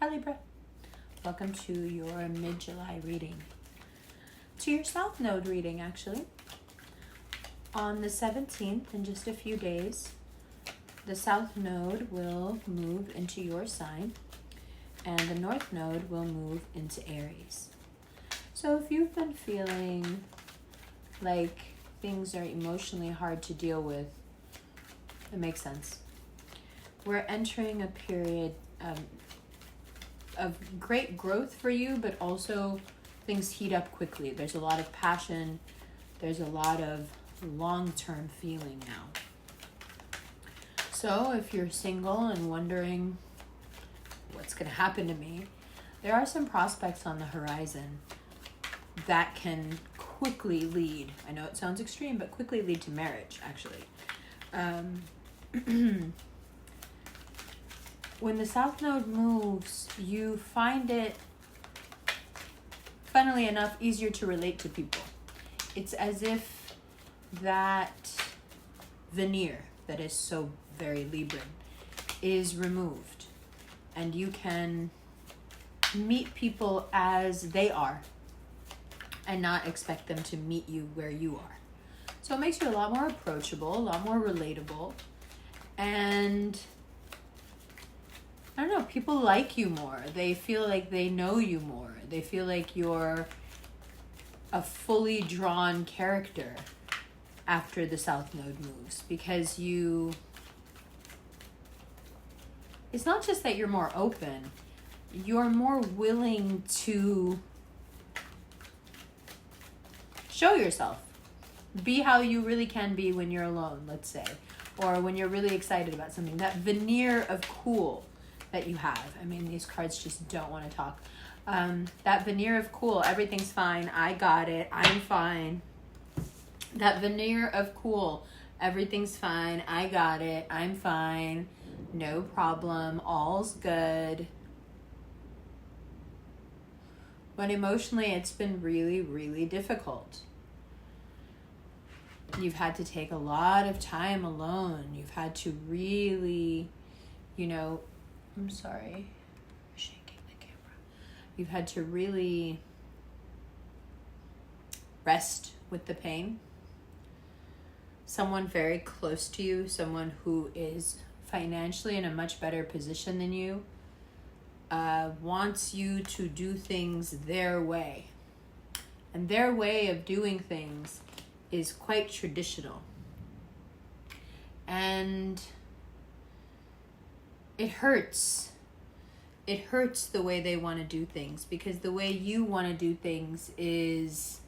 Hi Libra, welcome to your mid-July reading. To your South Node reading, actually. On the 17th, in just a few days, the South Node will move into your sign, and the North Node will move into Aries. So if you've been feeling like things are emotionally hard to deal with, it makes sense. We're entering a period of great growth for you, but also things heat up quickly. There's a lot of passion. There's a lot of long-term feeling now. So if you're single and wondering what's going to happen to me, there are some prospects on the horizon that can quickly lead, I know it sounds extreme, but quickly lead to marriage, actually. When the South Node moves, you find it, funnily enough, easier to relate to people. It's as if that veneer that is so very Libran is removed, and you can meet people as they are and not expect them to meet you where you are. So it makes you a lot more approachable, a lot more relatable, and I don't know, people like you more. They feel like they know you more. They feel like you're a fully drawn character after the South Node moves, because it's not just that you're more open, you're more willing to show yourself. Be how you really can be when you're alone, let's say, or when you're really excited about something. That veneer of cool that you have. I mean, these cards just don't want to talk. That veneer of cool, everything's fine, I got it, I'm fine. That veneer of cool, everything's fine, I got it, I'm fine, no problem, all's good. But emotionally, it's been really, really difficult. You've had to take a lot of time alone. You've had to really, I'm sorry, I'm shaking the camera. You've had to really rest with the pain. Someone very close to you, someone who is financially in a much better position than you, wants you to do things their way. And their way of doing things is quite traditional. And it hurts. It hurts the way they want to do things, because the way you want to do things is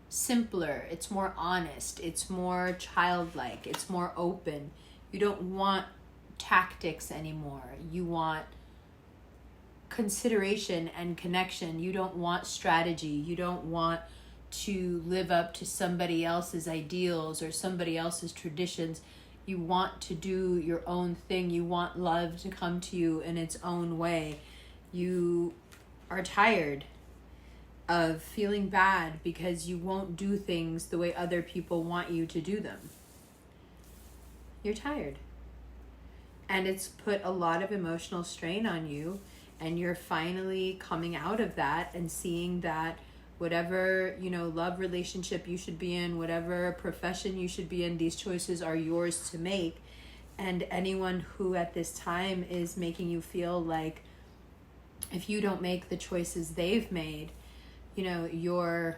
simpler. It's more honest. It's more childlike. It's more open. You don't want tactics anymore. You want consideration and connection. You don't want strategy. You don't want to live up to somebody else's ideals or somebody else's traditions. You want to do your own thing. You want love to come to you in its own way. You are tired of feeling bad because you won't do things the way other people want you to do them. You're tired. And it's put a lot of emotional strain on you, and you're finally coming out of that and seeing that whatever, love relationship you should be in, whatever profession you should be in, these choices are yours to make. And anyone who at this time is making you feel like if you don't make the choices they've made, you're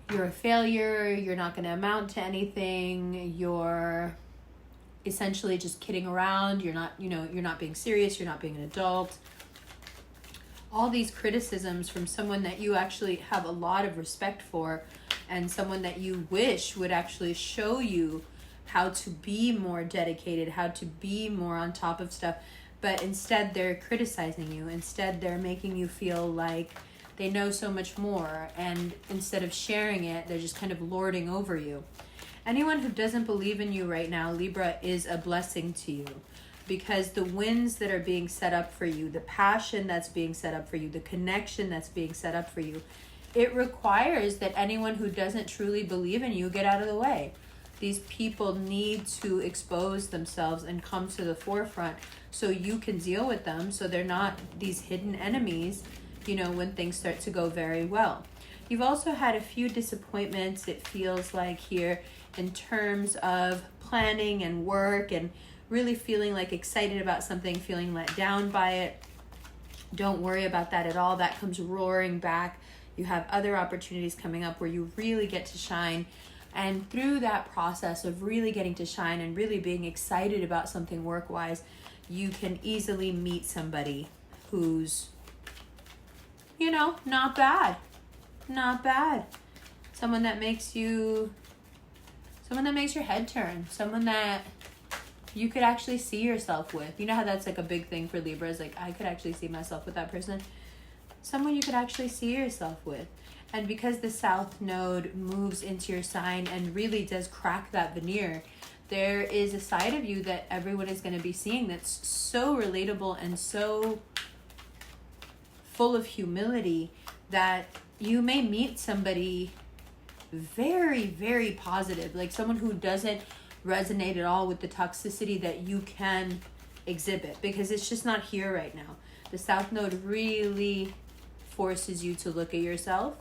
a failure, you're not going to amount to anything, you're essentially just kidding around, you're not being serious, you're not being an adult. All these criticisms from someone that you actually have a lot of respect for, and someone that you wish would actually show you how to be more dedicated, how to be more on top of stuff. But instead they're criticizing you. Instead they're making you feel like they know so much more. And instead of sharing it, they're just kind of lording over you. Anyone who doesn't believe in you right now, Libra, is a blessing to you. Because the winds that are being set up for you, the passion that's being set up for you, the connection that's being set up for you, it requires that anyone who doesn't truly believe in you get out of the way. These people need to expose themselves and come to the forefront so you can deal with them, so they're not these hidden enemies, when things start to go very well. You've also had a few disappointments, it feels like, here in terms of planning and work, and really feeling like excited about something, feeling let down by it. Don't worry about that at all. That comes roaring back. You have other opportunities coming up where you really get to shine. And through that process of really getting to shine and really being excited about something work-wise, you can easily meet somebody who's, not bad. Not bad. Someone that makes your head turn. Someone that you could actually see yourself with. You know how that's like a big thing for Libras? Like, I could actually see myself with that person. Someone you could actually see yourself with. And because the South Node moves into your sign and really does crack that veneer, there is a side of you that everyone is going to be seeing that's so relatable and so full of humility that you may meet somebody very, very positive, like someone who doesn't resonate at all with the toxicity that you can exhibit, because it's just not here right now. The South Node really forces you to look at yourself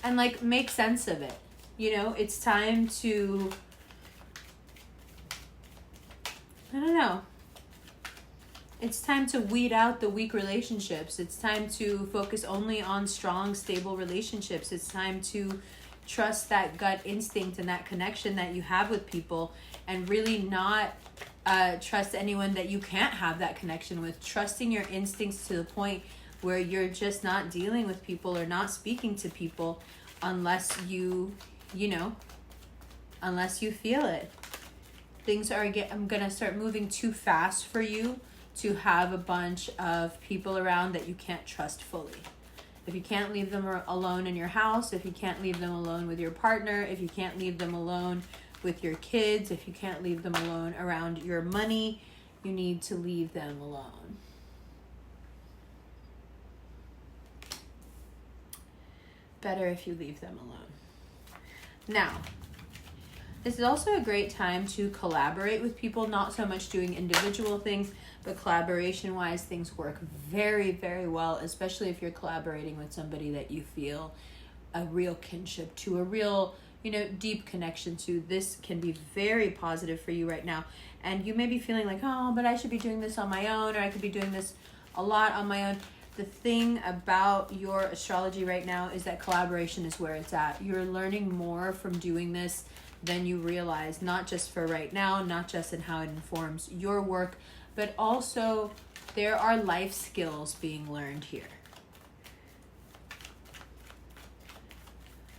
and like make sense of it. It's time to, I don't know, it's time to weed out the weak relationships. It's time to focus only on strong, stable relationships. It's time to trust that gut instinct and that connection that you have with people, and really not trust anyone that you can't have that connection with. Trusting your instincts to the point where you're just not dealing with people or not speaking to people unless you feel it. I'm gonna start moving too fast for you to have a bunch of people around that you can't trust fully. If you can't leave them alone in your house, if you can't leave them alone with your partner, if you can't leave them alone with your kids, if you can't leave them alone around your money, you need to leave them alone. Better if you leave them alone. Now, this is also a great time to collaborate with people, not so much doing individual things, but collaboration-wise, things work very, very well, especially if you're collaborating with somebody that you feel a real kinship to, a real, deep connection to. This can be very positive for you right now. And you may be feeling like, oh, but I should be doing this on my own, or I could be doing this a lot on my own. The thing about your astrology right now is that collaboration is where it's at. You're learning more from doing this than you realize, not just for right now, not just in how it informs your work, but also there are life skills being learned here.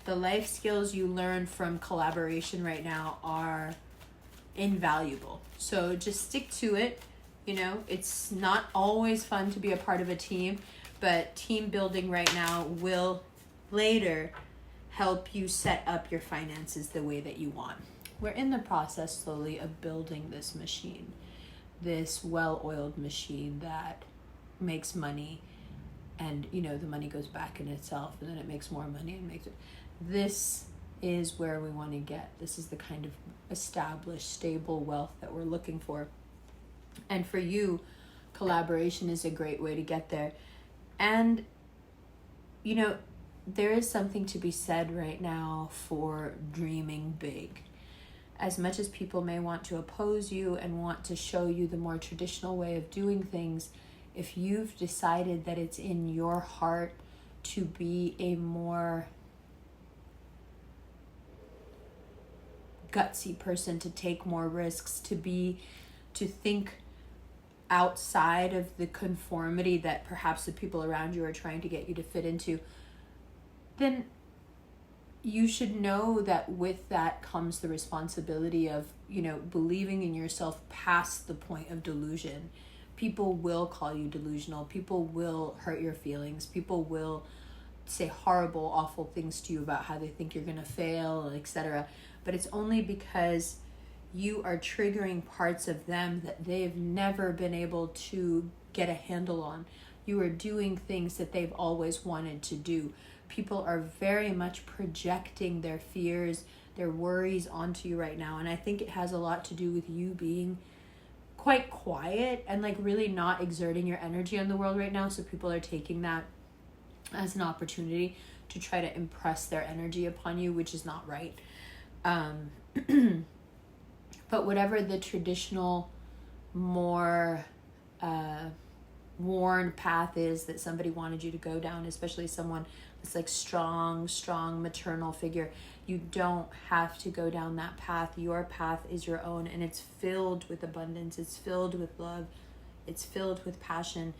The life skills you learn from collaboration right now are invaluable. So just stick to it. It's not always fun to be a part of a team, but team building right now will later help you set up your finances the way that you want. We're in the process slowly of building this machine, this well-oiled machine that makes money, and the money goes back in itself, and then it makes more money and makes it. This is where we want to get. This is the kind of established, stable wealth that we're looking for. And for you, collaboration is a great way to get there. And there is something to be said right now for dreaming big. As much as people may want to oppose you and want to show you the more traditional way of doing things, if you've decided that it's in your heart to be a more gutsy person, to take more risks, to think outside of the conformity that perhaps the people around you are trying to get you to fit into, then you should know that with that comes the responsibility of, believing in yourself past the point of delusion. People will call you delusional. People will hurt your feelings. People will say horrible, awful things to you about how they think you're going to fail, etc. But it's only because you are triggering parts of them that they've never been able to get a handle on. You are doing things that they've always wanted to do. People are very much projecting their fears, their worries onto you right now. And I think it has a lot to do with you being quite quiet and like really not exerting your energy on the world right now. So people are taking that as an opportunity to try to impress their energy upon you, which is not right. But whatever the traditional, more worn path is that somebody wanted you to go down, especially someone that's like strong maternal figure, you don't have to go down that path. Your path is your own, and it's filled with abundance, it's filled with love, it's filled with passion.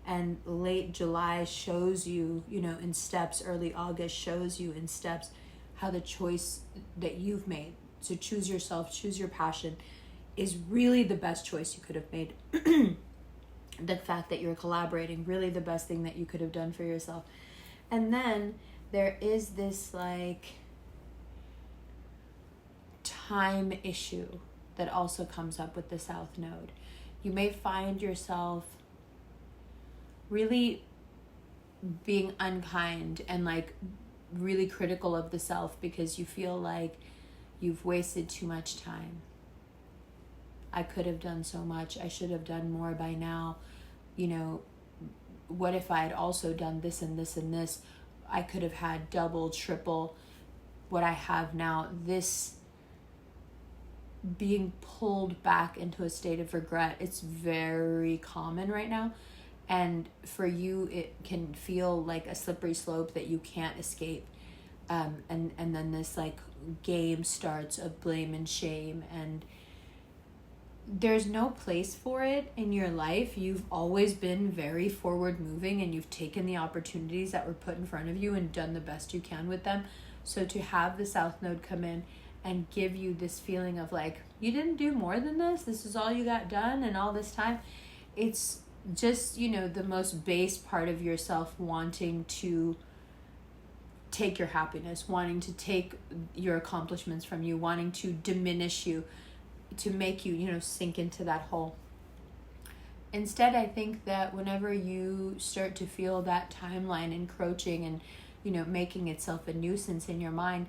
And late July shows you, in steps, early August shows you in steps how the choice that you've made, so choose yourself, choose your passion, is really the best choice you could have made. The fact that you're collaborating, really the best thing that you could have done for yourself. And then there is this like time issue that also comes up with the South Node. You may find yourself really being unkind and like really critical of the self because you feel like you've wasted too much time. I could have done so much. I should have done more by now. What if I had also done this and this and this? I could have had double, triple what I have now. This being pulled back into a state of regret, it's very common right now. And for you, it can feel like a slippery slope that you can't escape. And then this like game starts of blame and shame, and there's no place for it in your life. You've always been very forward moving, and you've taken the opportunities that were put in front of you and done the best you can with them. So to have the South Node come in and give you this feeling of like, you didn't do more than this, this is all you got done and all this time, it's just, the most base part of yourself wanting to take your happiness, wanting to take your accomplishments from you, wanting to diminish you, to make you, sink into that hole. Instead, I think that whenever you start to feel that timeline encroaching and, making itself a nuisance in your mind,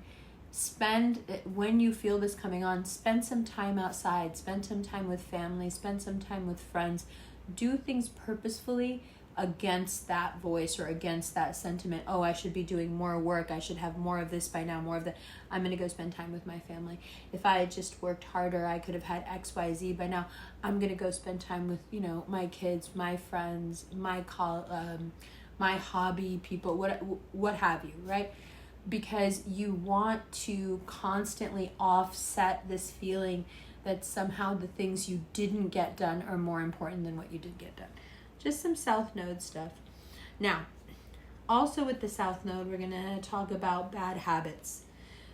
when you feel this coming on, spend some time outside, spend some time with family, spend some time with friends, do things purposefully against that voice or against that sentiment. Oh, I should be doing more work. I should have more of this by now, more of that. I'm going to go spend time with my family. If I had just worked harder, I could have had XYZ by now. I'm going to go spend time with, my kids, my friends, my hobby people, what have you, right? Because you want to constantly offset this feeling that somehow the things you didn't get done are more important than what you did get done. Just some South Node stuff. Now, also with the South Node, we're going to talk about bad habits.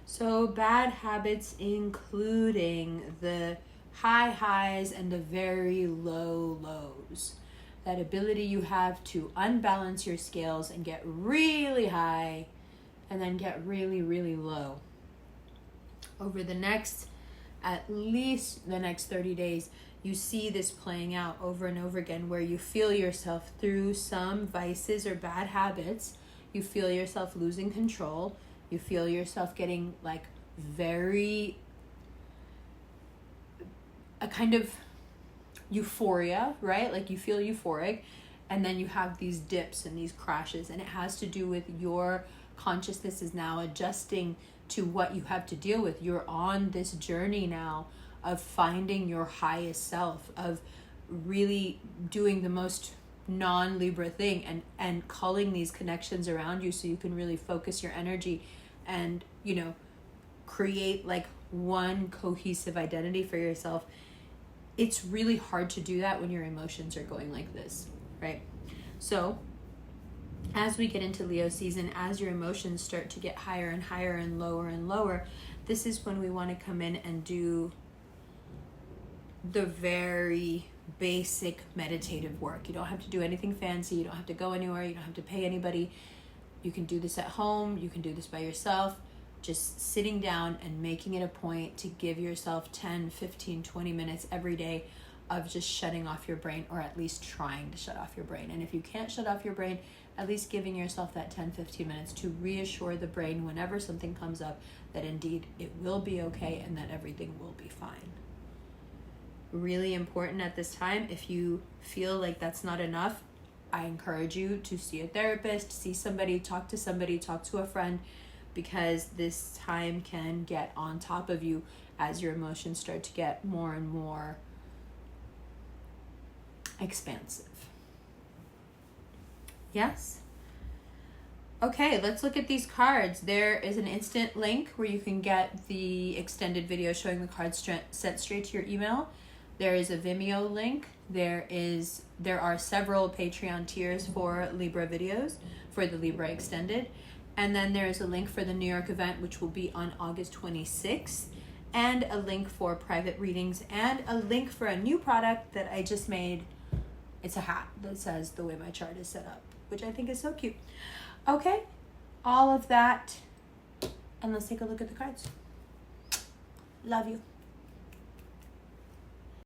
So bad habits including the high highs and the very low lows. That ability you have to unbalance your scales and get really high and then get really, really low. Over at least the next 30 days, you see this playing out over and over again, where you feel yourself through some vices or bad habits, you feel yourself losing control, you feel yourself getting like a kind of euphoria, right? Like you feel euphoric, and then you have these dips and these crashes, and it has to do with your consciousness is now adjusting to what you have to deal with. You're on this journey now of finding your highest self, of really doing the most non-Libra thing and culling these connections around you so you can really focus your energy and, create like one cohesive identity for yourself. It's really hard to do that when your emotions are going like this, right? So as we get into Leo season, as your emotions start to get higher and higher and lower, this is when we want to come in and do the very basic meditative work. You don't have to do anything fancy. You don't have to go anywhere. You don't have to pay anybody. You can do this at home. You can do this by yourself. Just sitting down and making it a point to give yourself 10, 15, 20 minutes every day of just shutting off your brain, or at least trying to shut off your brain. And if you can't shut off your brain, at least giving yourself that 10-15 minutes to reassure the brain whenever something comes up that indeed it will be okay and that everything will be fine. Really important at this time. If you feel like that's not enough, I encourage you to see a therapist, see somebody, talk to a friend, because this time can get on top of you as your emotions start to get more and more expansive. Yes? Okay, let's look at these cards. There is an instant link where you can get the extended video showing the cards sent straight to your email. There is a Vimeo link. There are several Patreon tiers for Libra videos, for the Libra Extended. And then there is a link for the New York event, which will be on August 26th, and a link for private readings, and a link for a new product that I just made. It's a hat that says the way my chart is set up, which I think is so cute. Okay, all of that, and let's take a look at the cards. Love you.